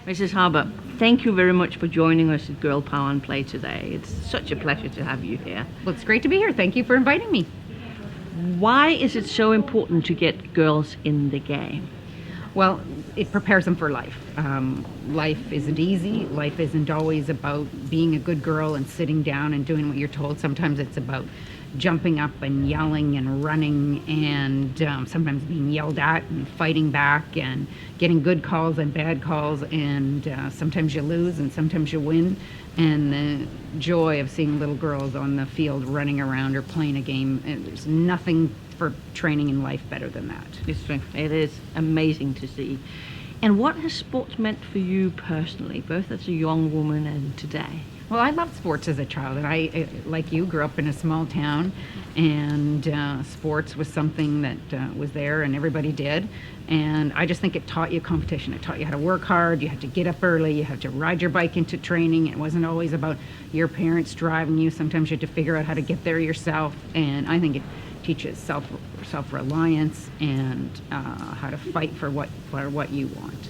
Mrs. Harper, thank you very much for joining us at Girl Power and Play today. It's such a pleasure to have you here. Well, it's great to be here. Thank you for inviting me. Why is it so important to get girls in the game? Well, it prepares them for life. Life isn't easy. Life isn't always about being a good girl and sitting down and doing what you're told. Sometimes it's about jumping up and yelling and running and sometimes being yelled at and fighting back and getting good calls and bad calls, and sometimes you lose and sometimes you win, and the joy of seeing little girls on the field running around or playing a game. And there's nothing for training in life better than that. It's true. It is amazing to see. And what has sports meant for you personally, both as a young woman and today? Well, I loved sports as a child, and I, like you, grew up in a small town, and sports was something that was there and everybody did. And I just think it taught you competition. It taught you how to work hard. You had to get up early. You had to ride your bike into training. It wasn't always about your parents driving you. Sometimes you had to figure out how to get there yourself. And I think it teaches self-reliance and how to fight for what you want.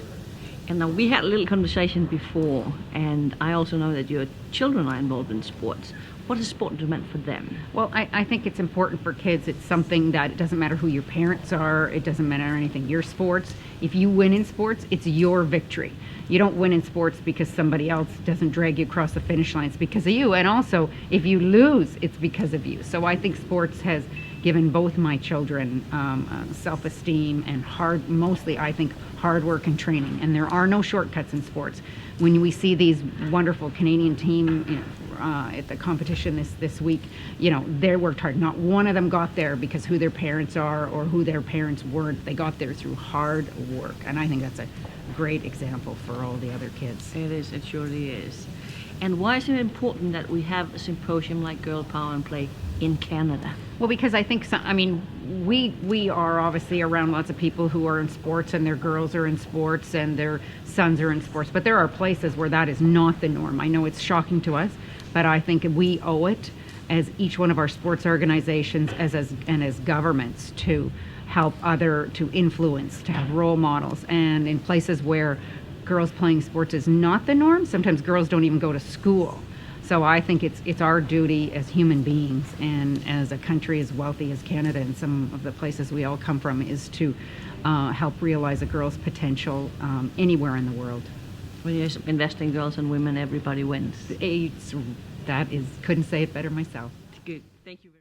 And now we had a little conversation before, and I also know that your children are involved in sports. What has sport meant for them? Well, I think it's important for kids. It's something that it doesn't matter who your parents are. It doesn't matter anything. Your sports, if you win in sports, it's your victory. You don't win in sports because somebody else doesn't drag you across the finish line. It's because of you. And also, if you lose, it's because of you. So I think sports has given both my children self-esteem and mostly I think hard work and training. And there are no shortcuts in sports. When we see these wonderful Canadian team at the competition this week, they worked hard. Not one of them got there because who their parents are or who their parents weren't. They got there through hard work. And I think that's a great example for all the other kids. It is, it surely is. And why is it important that we have a symposium like Girl Power and Play in Canada? Well, because I think, we are obviously around lots of people who are in sports, and their girls are in sports and their sons are in sports, but there are places where that is not the norm. I know it's shocking to us, but I think we owe it as each one of our sports organizations and as governments to help to influence, to have role models. And in places where girls playing sports is not the norm, sometimes girls don't even go to school. So I think it's our duty as human beings and as a country as wealthy as Canada and some of the places we all come from is to help realize a girl's potential anywhere in the world. Well, yes, investing girls and women, everybody wins. Couldn't say it better myself. Good. Thank you very much.